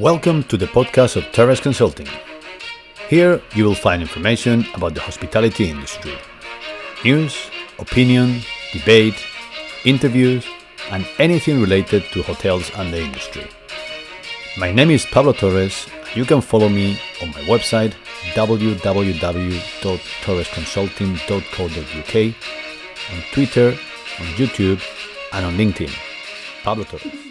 Welcome to the podcast of Torres Consulting. Here you will find information about the hospitality industry. News, opinion, debate, interviews, and anything related to hotels and the industry. My name is Pablo Torres, and you can follow me on my website www.torresconsulting.co.uk, on Twitter, on YouTube, and on LinkedIn. Pablo Torres.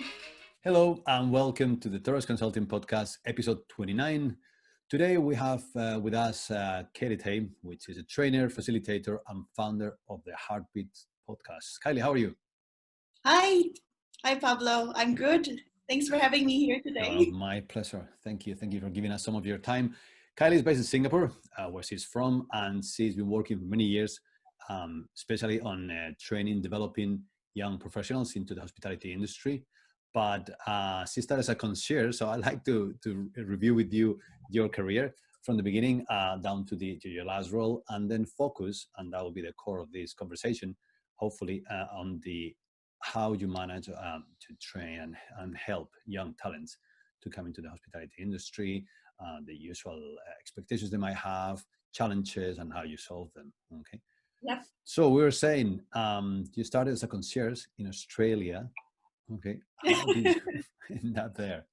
Hello and welcome to the Torres Consulting Podcast, episode 29. Today we have with us Kylie, which is a trainer, facilitator, and founder of the Heartbeat podcast. Kylie, how are you? Hi, Pablo. I'm good. Thanks for having me here today. My pleasure. Thank you for giving us some of your time. Kylie is based in Singapore, where she's from, and she's been working for many years, especially on training, developing young professionals into the hospitality industry. But she started as a concierge, so I'd like to review with you your career from the beginning down to your last role, and then focus, and that will be the core of this conversation, hopefully, on how you manage to train and help young talents to come into the hospitality industry, the usual expectations they might have, challenges, and how you solve them. Okay. Yep. So we were saying you started as a concierge in Australia. Okay, how did you end up there?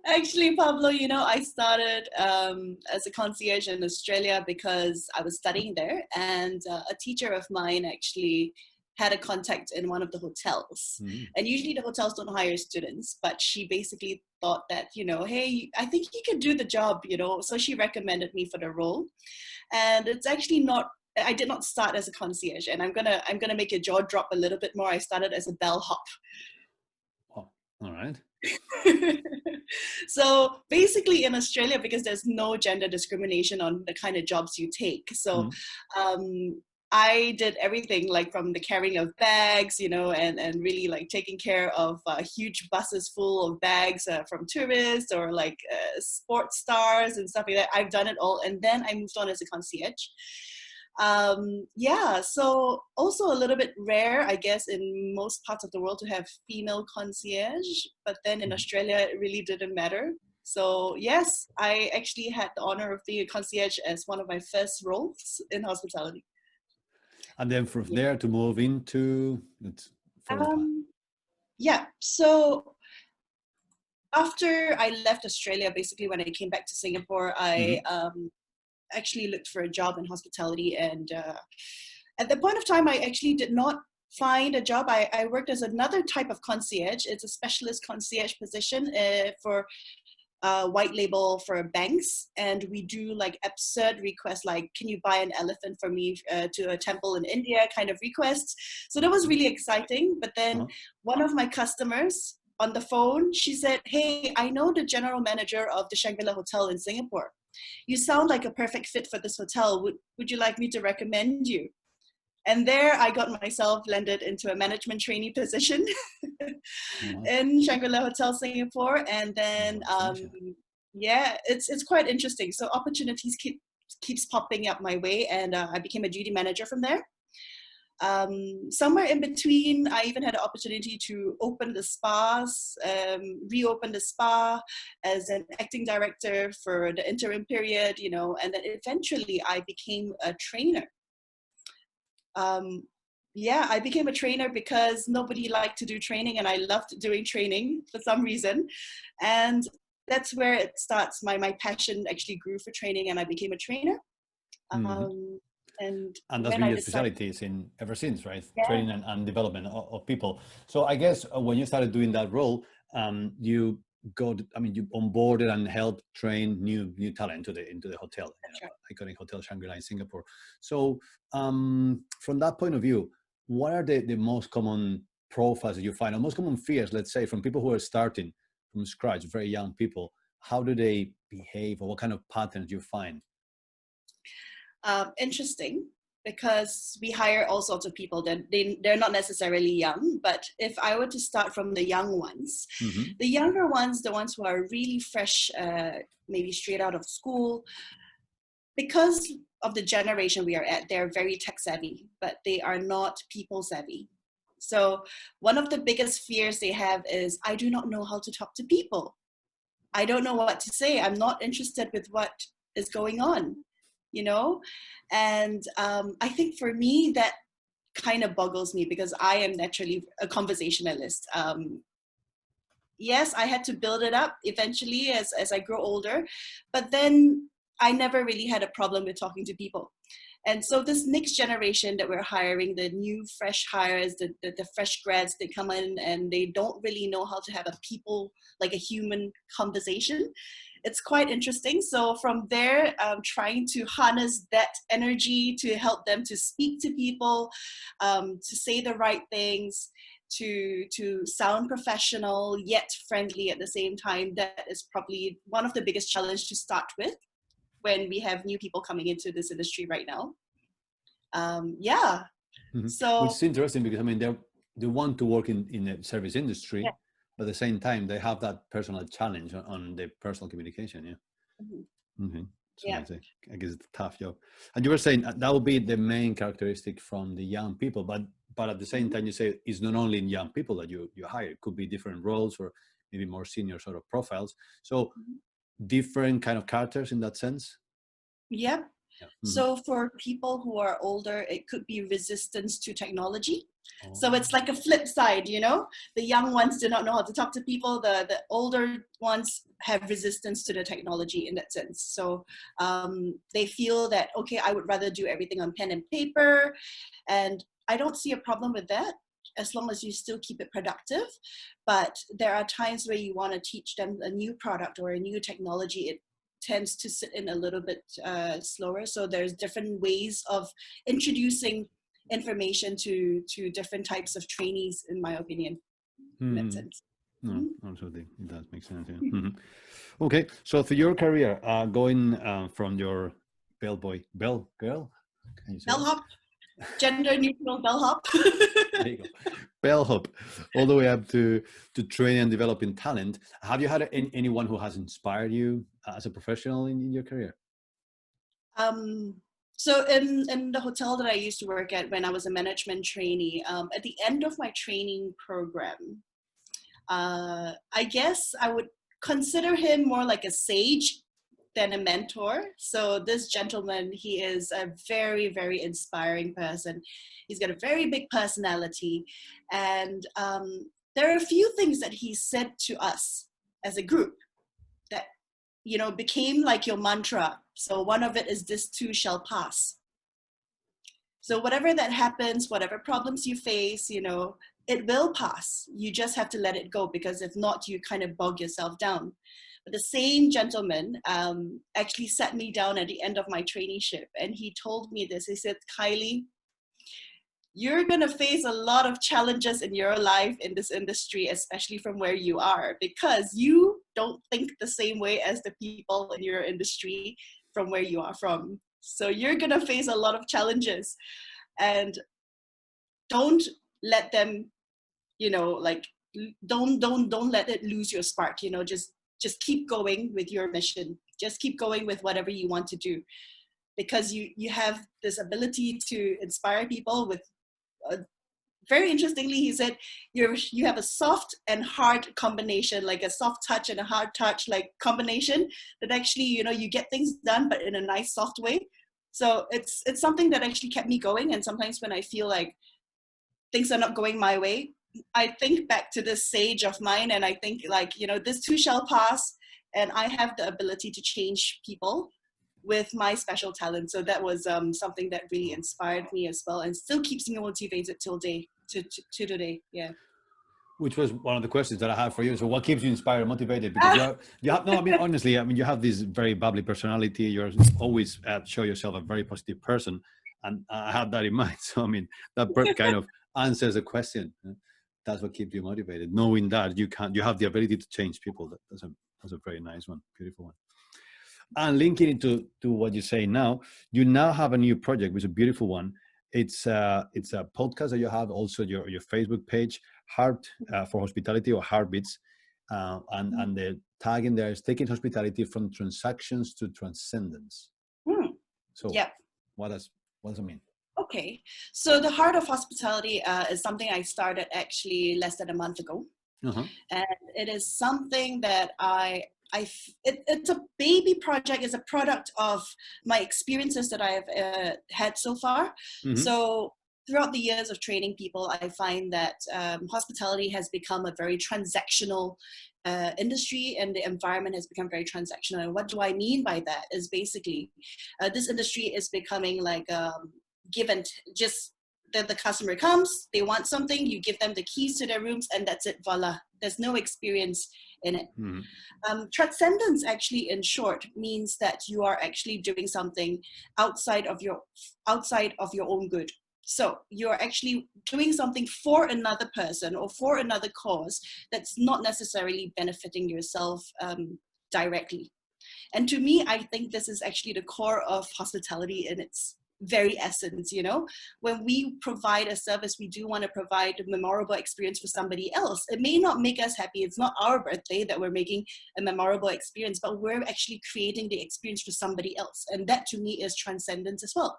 Actually, Pablo, I started as a concierge in Australia because I was studying there, and a teacher of mine actually had a contact in one of the hotels. Mm. And usually the hotels don't hire students, but she basically thought that, hey, I think you can do the job, so she recommended me for the role. And it's actually I did not start as a concierge, and I'm gonna make your jaw drop a little bit more. I started as a bellhop. Oh, all right. So basically in Australia, because there's no gender discrimination on the kind of jobs you take. So I did everything, like from the carrying of bags, and really like taking care of huge buses full of bags from tourists or like sports stars and stuff like that. I've done it all. And then I moved on as a concierge. So also a little bit rare, I guess, in most parts of the world to have female concierge, but then in Australia it really didn't matter. So yes, I actually had the honor of being a concierge as one of my first roles in hospitality. And then from there to move into so after I left Australia, basically when I came back to Singapore, I actually looked for a job in hospitality, and at the point of time I actually did not find a job. I worked as another type of concierge. It's a specialist concierge position for white label for banks, and we do like absurd requests like, can you buy an elephant for me to a temple in India kind of requests. So that was really exciting. But then one of my customers on the phone, she said, hey, I know the general manager of the Shangri-La Hotel in Singapore. You sound like a perfect fit for this hotel. Would you like me to recommend you? And there I got myself landed into a management trainee position in Shangri-La Hotel Singapore. And then, it's quite interesting. So opportunities keeps popping up my way, and I became a duty manager from there. Somewhere in between, I even had an opportunity to open the spas, reopen the spa as an acting director for the interim period, and then eventually I became a trainer. I became a trainer because nobody liked to do training, and I loved doing training for some reason. And that's where it starts. My passion actually grew for training, and I became a trainer. And that's been your specialty ever since, right? Yeah. Training and development of people. So I guess when you started doing that role, you onboarded and helped train new talent into the hotel, iconic Hotel Shangri-La in Singapore. So from that point of view, what are the most common profiles that you find, or most common fears, let's say, from people who are starting from scratch, very young people? How do they behave, or what kind of patterns do you find? Interesting, because we hire all sorts of people that they're not necessarily young. But if I were to start from the young ones, the younger ones, the ones who are really fresh, maybe straight out of school, because of the generation we are at, they're very tech savvy, but they are not people savvy. So one of the biggest fears they have is, I do not know how to talk to people. I don't know what to say. I'm not interested with what is going on, you know? And I think for me, that kind of boggles me because I am naturally a conversationalist. Yes, I had to build it up eventually as I grow older, but then I never really had a problem with talking to people. And so this next generation that we're hiring, the new fresh hires, the fresh grads, they come in and they don't really know how to have a people, like a human conversation. It's quite interesting. So from there, trying to harness that energy to help them to speak to people, to say the right things, to sound professional yet friendly at the same time, that is probably one of the biggest challenge to start with when we have new people coming into this industry right now. Yeah. Mm-hmm. Which So is interesting because I mean they want to work in the service industry, yeah. but at the same time they have that personal challenge on the personal communication. Yeah. Mm-hmm. Mm-hmm. So Yeah. I guess it's a tough job. And you were saying that would be the main characteristic from the young people, but at the same time you say it's not only in young people that you hire. It could be different roles or maybe more senior sort of profiles. So different kind of characters in that sense. Yeah. Yeah. Mm-hmm. So for people who are older, it could be resistance to technology. Oh. So it's like a flip side, you know, the young ones do not know how to talk to people. The older ones have resistance to the technology in that sense. So they feel that, okay, I would rather do everything on pen and paper. And I don't see a problem with that as long as you still keep it productive. But there are times where you want to teach them a new product or a new technology. It tends to sit in a little bit slower. So there's different ways of introducing information to different types of trainees, in my opinion, in that sense. No, absolutely. It does make sense. Yeah. Mm-hmm. Okay. So for your career, going from your bell girl, can you say Bellhop, gender neutral bellhop. There you go. Bellhop, all the way up to training and developing talent. Have you had anyone who has inspired you as a professional in your career? So in the hotel that I used to work at when I was a management trainee, at the end of my training program, I guess I would consider him more like a sage than a mentor. So this gentleman, he is a very, very inspiring person. He's got a very big personality. And there are a few things that he said to us as a group that, you know, became like your mantra. So one of it is, this too shall pass. So whatever that happens, whatever problems you face, you know, it will pass. You just have to let it go, because if not, you kind of bog yourself down. But the same gentleman actually sat me down at the end of my traineeship, and he told me this. He said, Kylie, you're going to face a lot of challenges in your life in this industry, especially from where you are, because you don't think the same way as the people in your industry from where you are from. So you're going to face a lot of challenges, and don't let them, you know, like, don't let it lose your spark, you know, just keep going with your mission. Just keep going with whatever you want to do, because you have this ability to inspire people with very interestingly, he said, you have a soft and hard combination, like a soft touch and a hard touch, like combination that actually, you know, you get things done, but in a nice, soft way. So it's something that actually kept me going. And sometimes when I feel like things are not going my way, I think back to this sage of mine, and I think, like, you know, this too shall pass, and I have the ability to change people with my special talent. So that was something that really inspired me as well, and still keeps me motivated till today. Yeah. Which was one of the questions that I have for you. So what keeps you inspired and motivated? Because you have, no, I mean, honestly, I mean, you have this very bubbly personality. You're always show yourself a very positive person. And I have that in mind. So, I mean, that kind of answers the question. That's what keeps you motivated. Knowing that you have the ability to change people. That's a very nice one. Beautiful one. And linking into what you say now, you now have a new project, which is a beautiful one. It's a podcast that you have, also your Facebook page, Heart for Hospitality, or Heartbeats, and the tag in there is taking hospitality from transactions to transcendence. So, Yep. what does it mean? Okay, so the heart of hospitality is something I started actually less than a month ago, Uh-huh. and it is something that it's a baby project. It's a product of my experiences that I've had so far. Mm-hmm. So throughout the years of training people, I find that hospitality has become a very transactional industry, and the environment has become very transactional. And what do I mean by that is basically this industry is becoming like given just that the customer comes, they want something, you give them the keys to their rooms, and that's it, voila. There's no experience in it. Transcendence, actually, in short, means that you are actually doing something outside of your own good. So you're actually doing something for another person or for another cause that's not necessarily benefiting yourself directly. And to me, I think this is actually the core of hospitality in its very essence. When we provide a service, we do want to provide a memorable experience for somebody else. It may not make us happy. It's not our birthday that we're making a memorable experience, but we're actually creating the experience for somebody else. And that to me is transcendence as well.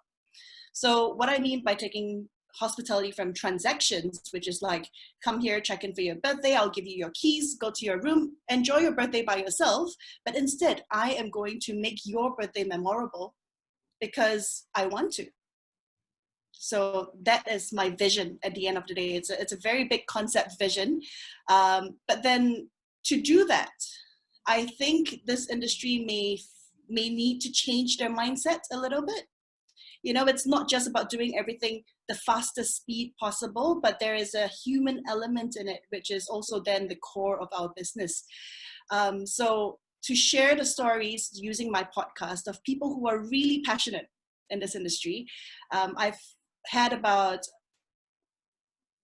So what I mean by taking hospitality from transactions, which is like, come here, check in for your birthday, I'll give you your keys, go to your room, enjoy your birthday by yourself. But instead, I am going to make your birthday memorable because I want to. So that is my vision at the end of the day. It's a very big concept vision. But then to do that, I think this industry may need to change their mindset a little bit. It's not just about doing everything the fastest speed possible, but there is a human element in it, which is also then the core of our business. So to share the stories using my podcast of people who are really passionate in this industry, I've had about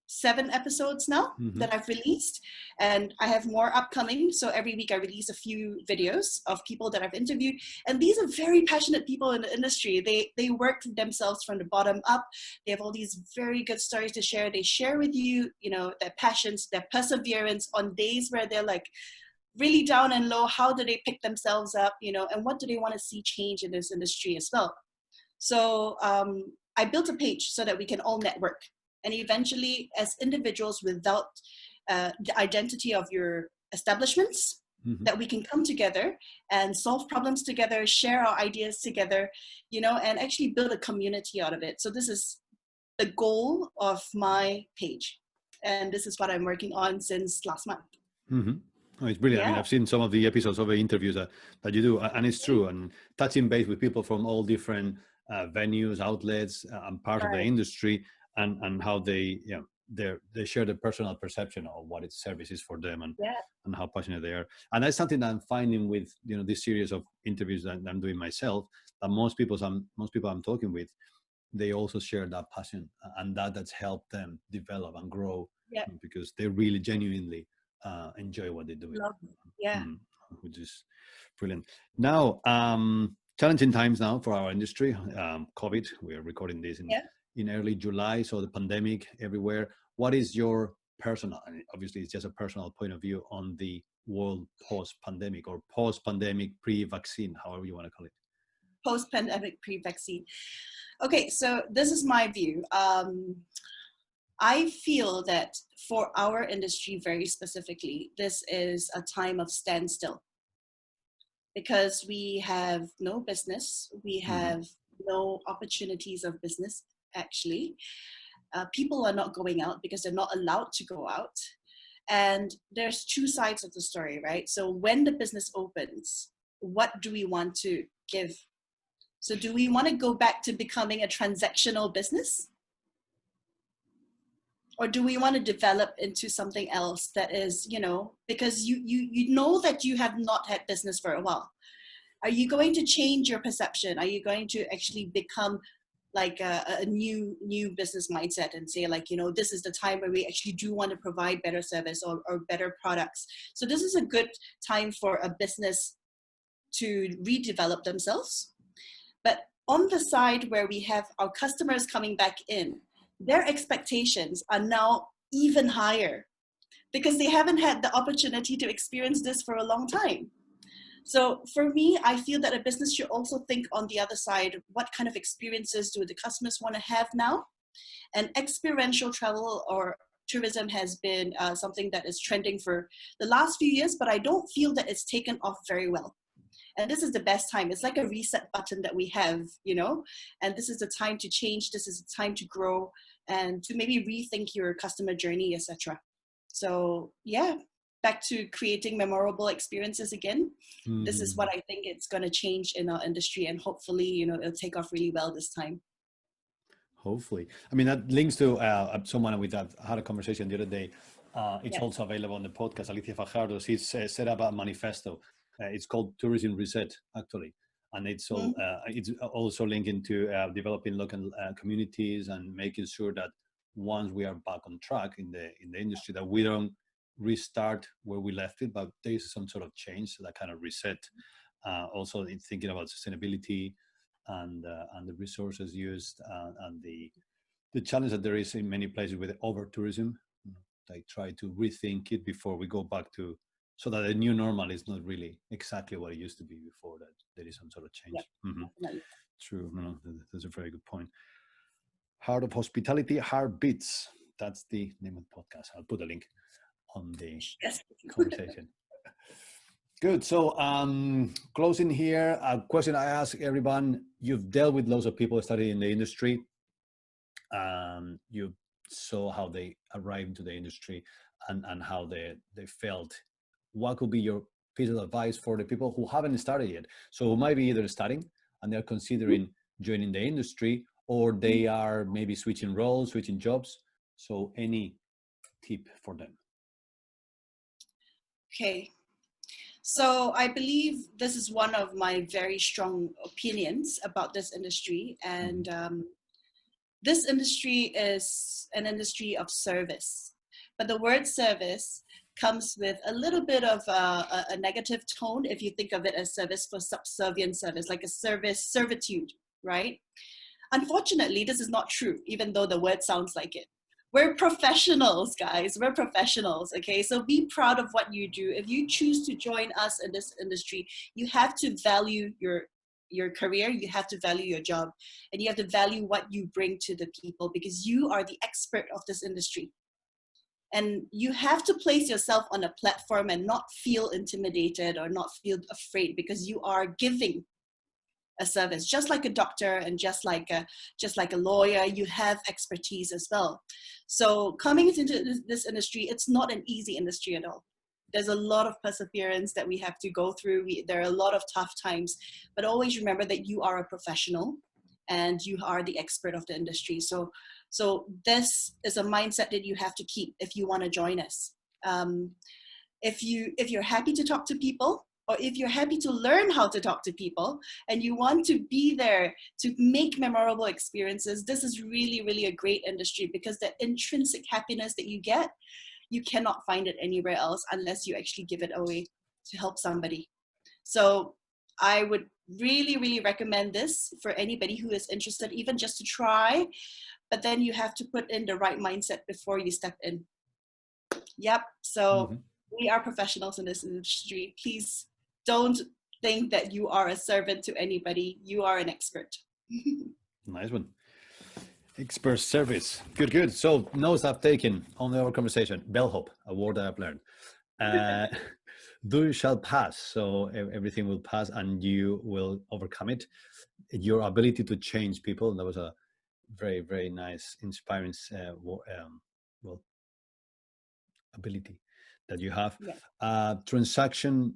7 episodes now that I've released, and I have more upcoming. So every week I release a few videos of people that I've interviewed, and these are very passionate people in the industry. They work themselves from the bottom up. They have all these very good stories to share. They share with you, their passions, their perseverance on days where they're like really down and low. How do they pick themselves up, and what do they want to see change in this industry as well? So I built a page so that we can all network. And eventually, as individuals without the identity of your establishments, that we can come together and solve problems together, share our ideas together, and actually build a community out of it. So this is the goal of my page. And this is what I'm working on since last month. Oh, it's brilliant. Yeah. I mean, I've seen some of the episodes of the interviews that you do, and it's true. And touching base with people from all different venues, outlets, and part of the industry, and how they share the personal perception of what its service is for them, and how passionate they are. And that's something that I'm finding with this series of interviews that I'm doing myself. That most people I'm talking with, they also share that passion, and that's helped them develop and grow, because they really genuinely enjoy what they do. Which is brilliant. Now, challenging times now for our industry. COVID. We are recording this in early July, so the pandemic everywhere. What is your personal, and obviously it's just a personal point of view on the world post-pandemic or post-pandemic pre-vaccine, however you want to call it? Post-pandemic pre-vaccine. Okay, so this is my view. I feel that for our industry very specifically, this is a time of standstill because we have no business. We have no opportunities of business, actually. People are not going out because they're not allowed to go out. And there's 2 sides of the story, right? So when the business opens, what do we want to give? So do we want to go back to becoming a transactional business? Or do we want to develop into something else that is, because you know that you have not had business for a while. Are you going to change your perception? Are you going to actually become like a new business mindset and say like, this is the time where we actually do want to provide better service or better products. So this is a good time for a business to redevelop themselves. But on the side where we have our customers coming back in, their expectations are now even higher because they haven't had the opportunity to experience this for a long time. So for me, I feel that a business should also think on the other side, what kind of experiences do the customers want to have now? And experiential travel or tourism has been something that is trending for the last few years, but I don't feel that it's taken off very well. And this is the best time. It's like a reset button that we have, and this is the time to change. This is the time to grow and to maybe rethink your customer journey, etc. So yeah, back to creating memorable experiences again. This is what I think it's going to change in our industry, and hopefully, it'll take off really well this time. Hopefully. I mean, that links to someone with that I had a conversation the other day. It's also available on the podcast. Alicia Fajardo, she's set up a manifesto. It's called Tourism Reset, actually. And it's also linking to developing local communities and making sure that once we are back on track in the industry, that we don't restart where we left it, but there is some sort of change, so that kind of reset. Also in thinking about sustainability, and the resources used, and the challenge that there is in many places with over tourism. They try to rethink it before we go back to, so that the new normal is not really exactly what it used to be before, that there is some sort of change. True. No, that's a very good point. Heart of Hospitality, Heartbeats. That's the name of the podcast. I'll put a link on the conversation. Good. So closing here, a question I ask everyone. You've dealt with lots of people studying in the industry. You saw how they arrived into the industry and how they felt. What could be your piece of advice for the people who haven't started yet? So who might be either starting and they're considering joining the industry, or they are maybe switching roles, switching jobs. So any tip for them? Okay. So I believe this is one of my very strong opinions about this industry. And this industry is an industry of service. But the word service comes with a little bit of a negative tone if you think of it as service for subservient service, like a servitude, right? Unfortunately, this is not true, even though the word sounds like it. We're professionals, guys. We're professionals, okay? So be proud of what you do. If you choose to join us in this industry, you have to value your career, you have to value your job, and you have to value what you bring to the people, because you are the expert of this industry. And you have to place yourself on a platform and not feel intimidated or not feel afraid, because you are giving a service, just like a doctor and just like a lawyer. You have expertise as well. So coming into this industry, it's not an easy industry at all. There's a lot of perseverance that we have to go through. There are a lot of tough times, but always remember that you are a professional and you are the expert of the industry. So this is a mindset that you have to keep if you want to join us. If you're happy to talk to people, or if you're happy to learn how to talk to people and you want to be there to make memorable experiences, this is really, really a great industry, because the intrinsic happiness that you get, you cannot find it anywhere else unless you actually give it away to help somebody. So I would really, really recommend this for anybody who is interested, even just to try, but then you have to put in the right mindset before you step in. Yep. So we are professionals in this industry. Please don't think that you are a servant to anybody. You are an expert. Nice one. Expert service. Good. So notes I've taken on our conversation. Bellhop, a word that I've learned. Do shall pass. So everything will pass and you will overcome it. Your ability to change people. That was a very, very nice, inspiring ability that you have. Yeah. Transaction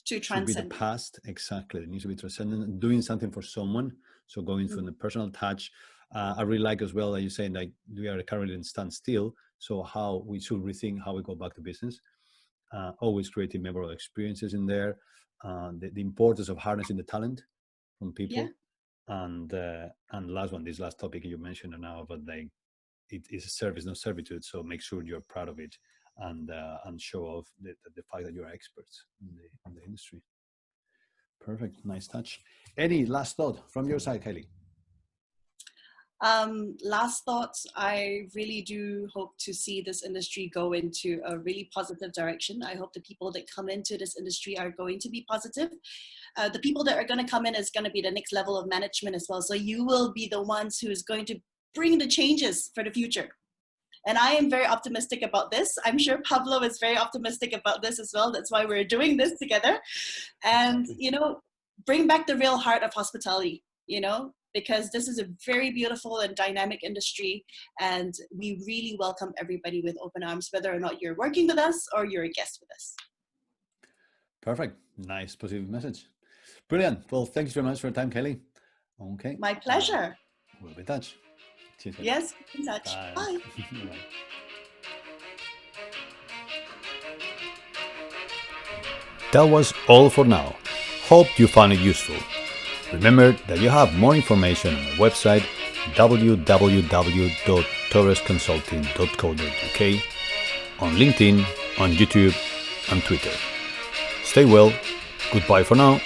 should be the past. Exactly. It needs to be transcendent. Doing something for someone. So going from the personal touch. I really like as well that you're saying that we are currently in standstill. So how we should rethink how we go back to business. Always creating memorable experiences in there. The importance of harnessing the talent from people. Yeah. And last one, this last topic you mentioned now about it is a service, not servitude. So make sure you're proud of it and show off the fact that you're experts in the industry. Perfect. Nice touch. Any last thought from your side, Kylie? Last thoughts, I really do hope to see this industry go into a really positive direction. I hope the people that come into this industry are going to be positive. The people that are going to come in is going to be the next level of management as well. So you will be the ones who is going to bring the changes for the future. And I am very optimistic about this. I'm sure Pablo is very optimistic about this as well. That's why we're doing this together. And, bring back the real heart of hospitality, because this is a very beautiful and dynamic industry. And we really welcome everybody with open arms, whether or not you're working with us or you're a guest with us. Perfect. Nice, positive message. Brilliant. Well, thank you very much for your time, Kylie. Okay. My pleasure. We'll be in touch. Cheers. Yes, in touch. Bye. Bye. Bye. That was all for now. Hope you found it useful. Remember that you have more information on our website www.torresconsulting.co.uk, on LinkedIn, on YouTube, and Twitter. Stay well. Goodbye for now.